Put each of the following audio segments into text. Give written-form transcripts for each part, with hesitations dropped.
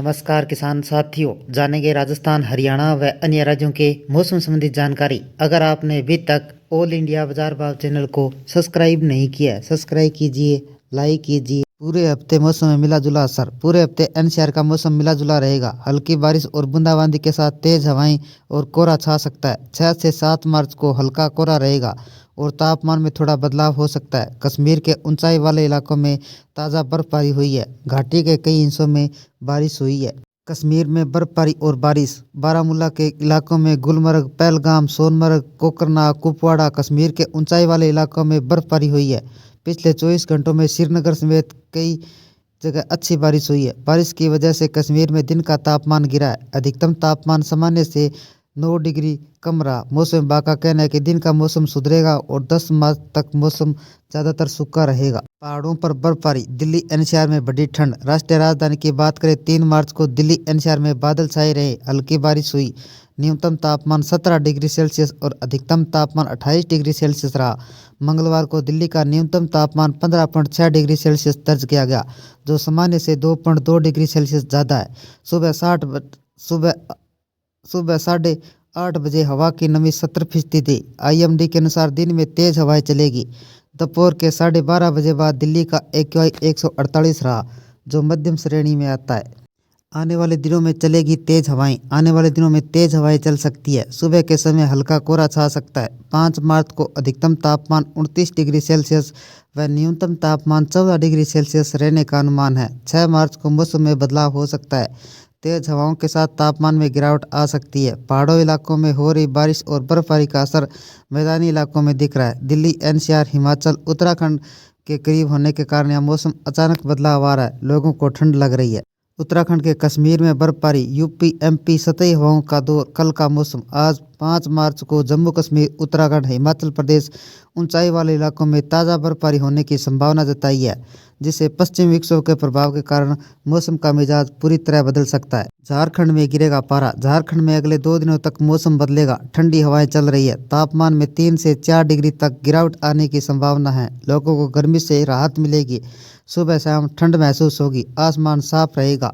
नमस्कार किसान साथियों, जानेंगे राजस्थान, हरियाणा व अन्य राज्यों के मौसम संबंधी जानकारी। अगर आपने अभी तक ऑल इंडिया बाजार भाव चैनल को सब्सक्राइब नहीं किया है, सब्सक्राइब कीजिए, लाइक कीजिए। पूरे हफ्ते मौसम में मिला जुला असर। पूरे हफ्ते एनसीआर का मौसम मिला जुला रहेगा। हल्की बारिश और बूंदाबांदी के साथ तेज हवाएं और कोहरा छा सकता है। 6 से 7 मार्च को हल्का कोहरा रहेगा और तापमान में थोड़ा बदलाव हो सकता है। कश्मीर के ऊंचाई वाले इलाकों में ताज़ा बर्फबारी हुई है। घाटी के कई हिस्सों में बारिश हुई है। कश्मीर में बर्फबारी और बारिश। बारामूला के इलाकों में गुलमर्ग, पहलगाम, सोनमर्ग, कोकरनाग, कुपवाड़ा। कश्मीर के ऊंचाई वाले इलाकों में बर्फबारी हुई है। पिछले 24 घंटों में श्रीनगर समेत कई जगह अच्छी बारिश हुई है। बारिश की वजह से कश्मीर में दिन का तापमान गिरा है। अधिकतम तापमान सामान्य से 9 डिग्री कम रहा। मौसम विभाग का कहना है कि दिन का मौसम सुधरेगा और 10 मार्च तक मौसम ज़्यादातर सूखा रहेगा। पहाड़ों पर बर्फबारी। दिल्ली एनसीआर में बढ़ी ठंड। राष्ट्रीय राजधानी की बात करें, 3 मार्च को दिल्ली एनसीआर में बादल छाए रहे, हल्की बारिश हुई। न्यूनतम तापमान 17 डिग्री सेल्सियस और अधिकतम तापमान 28 डिग्री सेल्सियस रहा। मंगलवार को दिल्ली का न्यूनतम तापमान 15.6 डिग्री सेल्सियस दर्ज किया गया, जो सामान्य से 2.2 डिग्री सेल्सियस ज़्यादा है। सुबह 8:30 बजे हवा की नमी 70% थी। आईएमडी के अनुसार दिन में तेज हवाएं चलेगी। दोपहर के 12:30 बजे बाद दिल्ली का AQI 148 रहा, जो मध्यम श्रेणी में आता है। आने वाले दिनों में चलेगी तेज हवाएं। आने वाले दिनों में तेज हवाएं चल सकती है। सुबह के समय हल्का कोहरा छा सकता है। 5 मार्च को अधिकतम तापमान 29 डिग्री सेल्सियस व न्यूनतम तापमान 14 डिग्री सेल्सियस रहने का अनुमान है। 6 मार्च को मौसम में बदलाव हो सकता है। तेज हवाओं के साथ तापमान में गिरावट आ सकती है। पहाड़ों इलाकों में हो रही बारिश और बर्फबारी का असर मैदानी इलाकों में दिख रहा है। दिल्ली एनसीआर, हिमाचल, उत्तराखंड के करीब होने के कारण यह मौसम अचानक बदलाव आ रहा है। लोगों को ठंड लग रही है। उत्तराखंड के कश्मीर में बर्फबारी। यूपी एमपी सतही हवाओं का दौर। कल का मौसम। आज 5 मार्च को जम्मू कश्मीर, उत्तराखंड, हिमाचल प्रदेश ऊंचाई वाले इलाकों में ताज़ा बर्फबारी होने की संभावना जताई है, जिससे पश्चिमी विक्षोभ के प्रभाव के कारण मौसम का मिजाज पूरी तरह बदल सकता है। झारखंड में गिरेगा पारा। झारखंड में अगले 2 दिनों तक मौसम बदलेगा। ठंडी हवाएं चल रही है। तापमान में 3 से 4 डिग्री तक गिरावट आने की संभावना है। लोगों को गर्मी से राहत मिलेगी। सुबह शाम ठंड महसूस होगी। आसमान साफ रहेगा।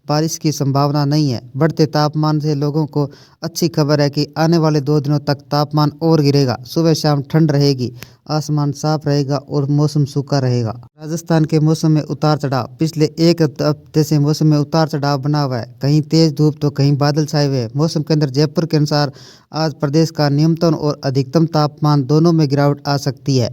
बारिश की संभावना नहीं है। बढ़ते तापमान से लोगों को अच्छी खबर है कि आने वाले 2 दिनों तक तापमान और गिरेगा। सुबह शाम ठंड रहेगी, आसमान साफ रहेगा और मौसम सूखा रहेगा। राजस्थान के मौसम में उतार चढ़ाव। पिछले 1 हफ्ते से मौसम में उतार चढ़ाव बना हुआ है। कहीं तेज धूप तो कहीं बादल छाए हुए हैं। मौसम केंद्र जयपुर के अनुसार आज प्रदेश का न्यूनतम और अधिकतम तापमान दोनों में गिरावट आ सकती है।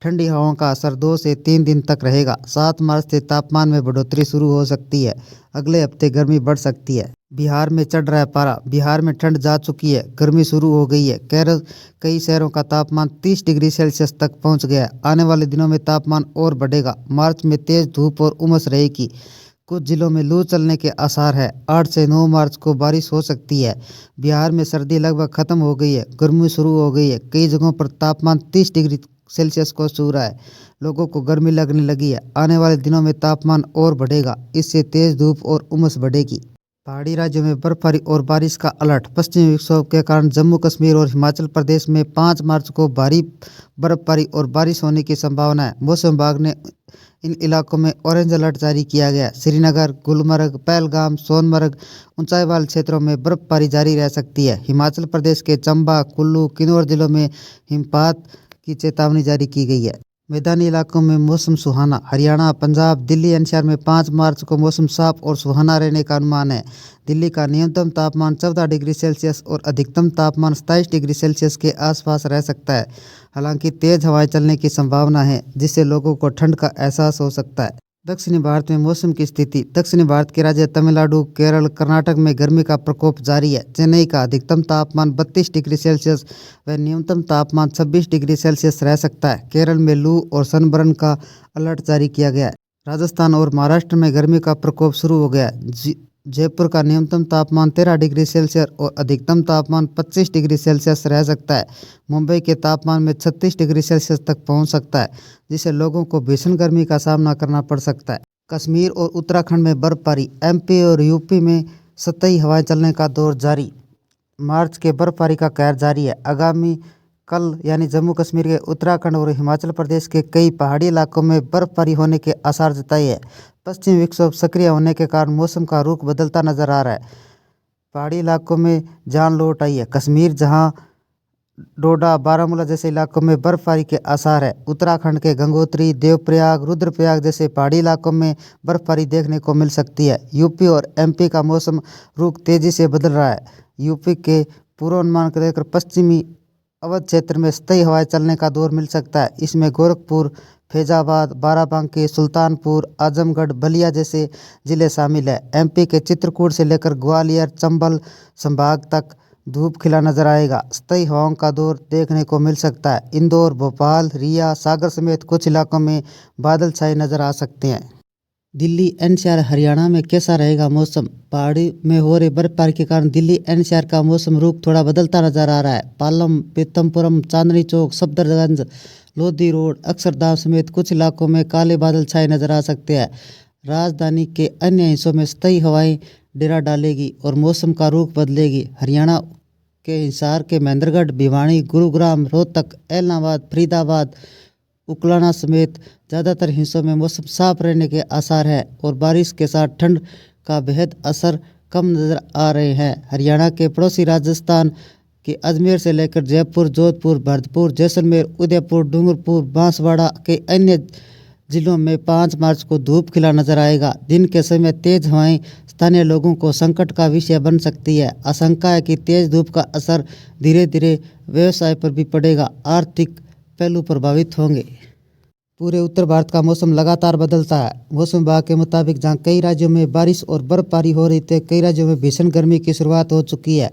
ठंडी हवाओं का असर 2 से 3 दिन तक रहेगा। 7 मार्च से तापमान में बढ़ोतरी शुरू हो सकती है। अगले हफ्ते गर्मी बढ़ सकती है। बिहार में चढ़ रहा है पारा। बिहार में ठंड जा चुकी है, गर्मी शुरू हो गई है। केरल कई शहरों का तापमान 30 डिग्री सेल्सियस तक पहुंच गया है। आने वाले दिनों में तापमान और बढ़ेगा। मार्च में तेज धूप और उमस रहेगी। कुछ जिलों में लू चलने के आसार है। 8 से 9 मार्च को बारिश हो सकती है। बिहार में सर्दी लगभग खत्म हो गई है, गर्मी शुरू हो गई है। कई जगहों पर तापमान 30 डिग्री सेल्सियस को छू रहा है। लोगों को गर्मी लगने लगी है। आने वाले दिनों में तापमान और बढ़ेगा। इससे तेज धूप और उमस बढ़ेगी। पहाड़ी राज्यों में बर्फबारी और बारिश का अलर्ट। पश्चिमी विक्षोभ के कारण जम्मू कश्मीर और हिमाचल प्रदेश में 5 मार्च को भारी बर्फबारी और बारिश होने की संभावना है। मौसम विभाग ने इन इलाकों में ऑरेंज अलर्ट जारी किया गया। श्रीनगर, गुलमर्ग, पहलगाम, सोनमर्ग ऊंचाई वाले क्षेत्रों में बर्फबारी जारी रह सकती है। हिमाचल प्रदेश के चंबा, कुल्लू, किन्नौर जिलों में हिमपात की चेतावनी जारी की गई है। मैदानी इलाकों में मौसम सुहाना। हरियाणा, पंजाब, दिल्ली एनसीआर में 5 मार्च को मौसम साफ और सुहाना रहने का अनुमान है। दिल्ली का न्यूनतम तापमान 14 डिग्री सेल्सियस और अधिकतम तापमान 27 डिग्री सेल्सियस के आसपास रह सकता है। हालांकि तेज हवाएं चलने की संभावना है, जिससे लोगों को ठंड का एहसास हो सकता है। दक्षिणी भारत में मौसम की स्थिति। दक्षिणी भारत के राज्य तमिलनाडु, केरल, कर्नाटक में गर्मी का प्रकोप जारी है। चेन्नई का अधिकतम तापमान 32 डिग्री सेल्सियस व न्यूनतम तापमान 26 डिग्री सेल्सियस रह सकता है। केरल में लू और सनबर्न का अलर्ट जारी किया गया है। राजस्थान और महाराष्ट्र में गर्मी का प्रकोप शुरू हो गया है। जयपुर का न्यूनतम तापमान 13 डिग्री सेल्सियस और अधिकतम तापमान 25 डिग्री सेल्सियस रह सकता है। मुंबई के तापमान में 36 डिग्री सेल्सियस तक पहुंच सकता है, जिससे लोगों को भीषण गर्मी का सामना करना पड़ सकता है। कश्मीर और उत्तराखंड में बर्फबारी। एमपी और यूपी में सतही हवाएं चलने का दौर जारी। मार्च के बर्फबारी का कहर जारी है। आगामी कल यानी जम्मू कश्मीर के, उत्तराखंड और हिमाचल प्रदेश के कई पहाड़ी इलाकों में बर्फबारी होने के आसार जताए हैं। पश्चिमी विक्षोभ सक्रिय होने के कारण मौसम का रुख बदलता नजर आ रहा है। पहाड़ी इलाकों में जान लौट आई है। कश्मीर, जहां डोडा, बारामूला जैसे इलाकों में बर्फबारी के आसार है। उत्तराखंड के गंगोत्री, देवप्रयाग, रुद्रप्रयाग जैसे पहाड़ी इलाकों में बर्फबारी देखने को मिल सकती है। यूपी और एमपी का मौसम रुख तेजी से बदल रहा है। यूपी के पूर्वानुमान को लेकर पश्चिमी अवध क्षेत्र में स्थायी हवाएं चलने का दौर मिल सकता है। इसमें गोरखपुर, फैजाबाद, बाराबंकी, सुल्तानपुर, आजमगढ़, बलिया जैसे जिले शामिल है। एमपी के चित्रकूट से लेकर ग्वालियर, चंबल संभाग तक धूप खिला नजर आएगा। स्थायी हवाओं का दौर देखने को मिल सकता है। इंदौर, भोपाल, रिया, सागर समेत कुछ इलाकों में बादल छाए नजर आ सकते हैं। दिल्ली, एनसीआर, हरियाणा में कैसा रहेगा मौसम? पहाड़ी में हो रही बर्फबारी के कारण दिल्ली एनसीआर का मौसम रुख थोड़ा बदलता नजर आ रहा है। पालम, पीतमपुरम, चांदनी चौक, सफदरजंग, लोधी रोड, अक्षरधाम समेत कुछ इलाकों में काले बादल छाए नजर आ सकते हैं। राजधानी के अन्य हिस्सों में स्थायी हवाएं डेरा डालेगी और मौसम का रुख बदलेगी। हरियाणा के हिसार के महेंद्रगढ़, भिवानी, गुरुग्राम, रोहतक, ऐलनाबाद, फरीदाबाद, उकलाना समेत ज़्यादातर हिस्सों में मौसम साफ रहने के आसार है और बारिश के साथ ठंड का बेहद असर कम नज़र आ रहे हैं। हरियाणा के पड़ोसी राजस्थान के अजमेर से लेकर जयपुर, जोधपुर, भरतपुर, जैसलमेर, उदयपुर, डूंगरपुर, बांसवाड़ा के अन्य जिलों में 5 मार्च को धूप खिला नजर आएगा। दिन के समय तेज हवाएं स्थानीय लोगों को संकट का विषय बन सकती है। आशंका है कि तेज धूप का असर धीरे धीरे व्यवसाय पर भी पड़ेगा। आर्थिक पहलू प्रभावित होंगे। पूरे उत्तर भारत का मौसम लगातार बदलता है। मौसम विभाग के मुताबिक जहां कई राज्यों में बारिश और बर्फबारी हो रही थी, कई राज्यों में भीषण गर्मी की शुरुआत हो चुकी है।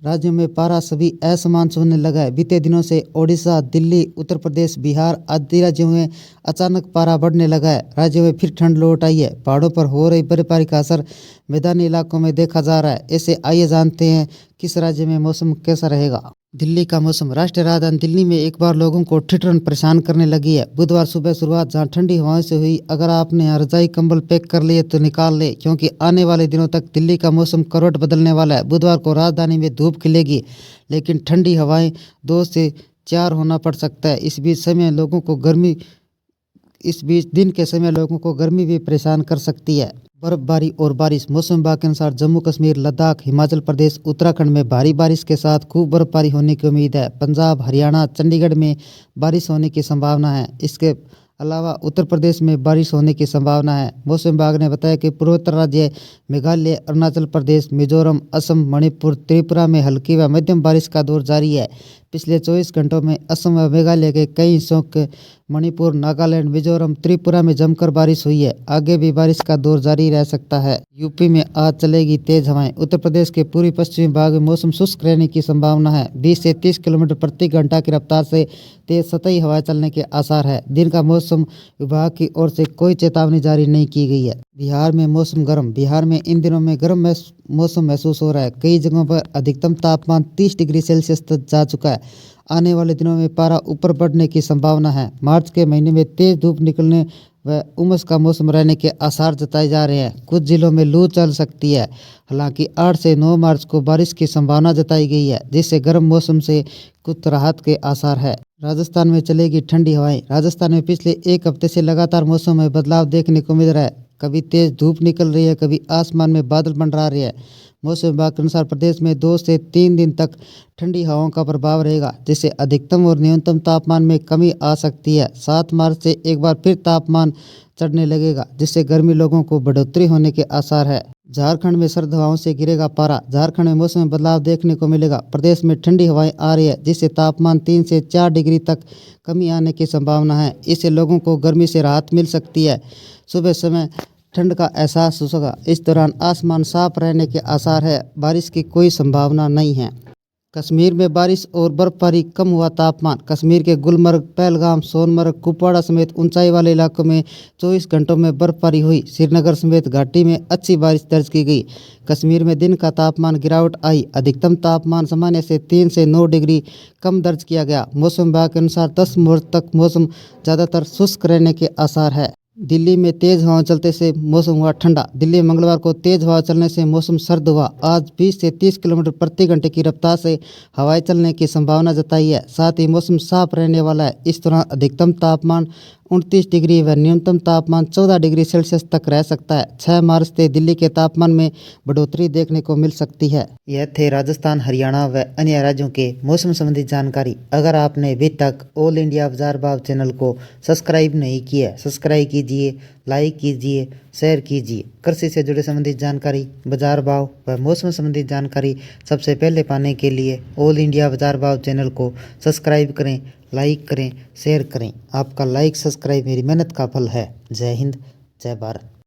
राज्यों में पारा सभी असमान छूने लगा है। बीते दिनों से ओडिशा, दिल्ली, उत्तर प्रदेश, बिहार आदि राज्यों में अचानक पारा बढ़ने लगा है। राज्यों में फिर ठंड लौट आई है। पहाड़ों पर हो रही बर्फबारी का असर मैदानी इलाकों में देखा जा रहा है। ऐसे आइए जानते हैं किस राज्य में मौसम कैसा रहेगा। दिल्ली का मौसम। राष्ट्रीय राजधानी दिल्ली में एक बार लोगों को ठिठुरन परेशान करने लगी है। बुधवार सुबह शुरुआत जहां ठंडी हवाओं से हुई। अगर आपने यहाँ रजाई कंबल पैक कर लिए तो निकाल ले, क्योंकि आने वाले दिनों तक दिल्ली का मौसम करवट बदलने वाला है। बुधवार को राजधानी में धूप खिलेगी, लेकिन ठंडी हवाएं 2 से 4 होना पड़ सकता है। इस बीच दिन के समय लोगों को गर्मी भी परेशान कर सकती है। बर्फबारी और बारिश। मौसम विभाग के अनुसार जम्मू कश्मीर, लद्दाख, हिमाचल प्रदेश, उत्तराखंड में भारी बारिश के साथ खूब बर्फबारी होने की उम्मीद है। पंजाब, हरियाणा, चंडीगढ़ में बारिश होने की संभावना है। इसके अलावा उत्तर प्रदेश में बारिश होने की संभावना है। मौसम विभाग ने बताया कि पूर्वोत्तर राज्य मेघालय, अरुणाचल प्रदेश, मिजोरम, असम, मणिपुर, त्रिपुरा में हल्की व मध्यम बारिश का दौर जारी है। पिछले 24 घंटों में असम व मेघालय के कई हिस्सों के मणिपुर, नागालैंड, मिजोरम, त्रिपुरा में जमकर बारिश हुई है। आगे भी बारिश का दौर जारी रह सकता है। यूपी में आज चलेगी तेज हवाएं। उत्तर प्रदेश के पूर्वी पश्चिमी भाग में मौसम शुष्क रहने की संभावना है। 20 से 30 किलोमीटर प्रति घंटा की रफ्तार से तेज सतही हवाएं चलने के आसार है। दिन का मौसम विभाग की ओर से कोई चेतावनी जारी नहीं की गई है। बिहार में मौसम गर्म। बिहार में इन दिनों में गर्म मौसम महसूस हो रहा है। कई जगहों पर अधिकतम तापमान 30 डिग्री सेल्सियस तक जा चुका है। आने वाले दिनों में पारा ऊपर बढ़ने की संभावना है। मार्च के महीने में तेज धूप निकलने व उमस का मौसम रहने के आसार जताए जा रहे हैं। कुछ जिलों में लू चल सकती है। हालांकि 8 से 9 मार्च को बारिश की संभावना जताई गई है, जिससे गर्म मौसम से कुछ राहत के आसार है। राजस्थान में चलेगी ठंडी हवाएं। राजस्थान में पिछले 1 हफ्ते से लगातार मौसम में बदलाव देखने को मिल रहा है। कभी तेज धूप निकल रही है, कभी आसमान में बादल मंडरा रहे हैं। मौसम विभाग के अनुसार प्रदेश में 2 से 3 दिन तक ठंडी हवाओं का प्रभाव रहेगा, जिससे अधिकतम और न्यूनतम तापमान में कमी आ सकती है। 7 मार्च से एक बार फिर तापमान चढ़ने लगेगा, जिससे गर्मी लोगों को बढ़ोतरी होने के आसार है। झारखंड में सर्द हवाओं से गिरेगा पारा। झारखंड में मौसम में बदलाव देखने को मिलेगा। प्रदेश में ठंडी हवाएं आ रही है, जिससे तापमान 3 से 4 डिग्री तक कमी आने की संभावना है। इससे लोगों को गर्मी से राहत मिल सकती है। सुबह समय ठंड का एहसास होगा। इस दौरान आसमान साफ रहने के आसार है। बारिश की कोई संभावना नहीं है। कश्मीर में बारिश और बर्फबारी, कम हुआ तापमान। कश्मीर के गुलमर्ग, पहलगाम, सोनमर्ग, कुपवाड़ा समेत ऊंचाई वाले इलाकों में 24 घंटों में बर्फबारी हुई। श्रीनगर समेत घाटी में अच्छी बारिश दर्ज की गई। कश्मीर में दिन का तापमान गिरावट आई। अधिकतम तापमान सामान्य से 3 से 9 डिग्री कम दर्ज किया गया। मौसम विभाग के अनुसार 10 मार्च तक मौसम ज़्यादातर शुष्क रहने के आसार है। दिल्ली में तेज हवा चलते से मौसम हुआ ठंडा। दिल्ली में मंगलवार को तेज हवा चलने से मौसम सर्द हुआ। आज 20 से 30 किलोमीटर प्रति घंटे की रफ्तार से हवाएं चलने की संभावना जताई है। साथ ही मौसम साफ रहने वाला है। इस दौरान अधिकतम तापमान 29 डिग्री व न्यूनतम तापमान 14 डिग्री सेल्सियस तक रह सकता है। 6 मार्च से दिल्ली के तापमान में बढ़ोतरी देखने को मिल सकती है। यह थे राजस्थान, हरियाणा व अन्य राज्यों के मौसम संबंधी जानकारी। अगर आपने अभी तक ऑल इंडिया बाजार भाव चैनल को सब्सक्राइब नहीं किया, सब्सक्राइब कीजिए, लाइक कीजिए, शेयर कीजिए। कृषि से जुड़े संबंधित जानकारी, बाजार भाव व मौसम संबंधी जानकारी सबसे पहले पाने के लिए ऑल इंडिया बाजार भाव चैनल को सब्सक्राइब करें, लाइक करें, शेयर करें। आपका लाइक सब्सक्राइब मेरी मेहनत का फल है। जय हिंद, जय भारत।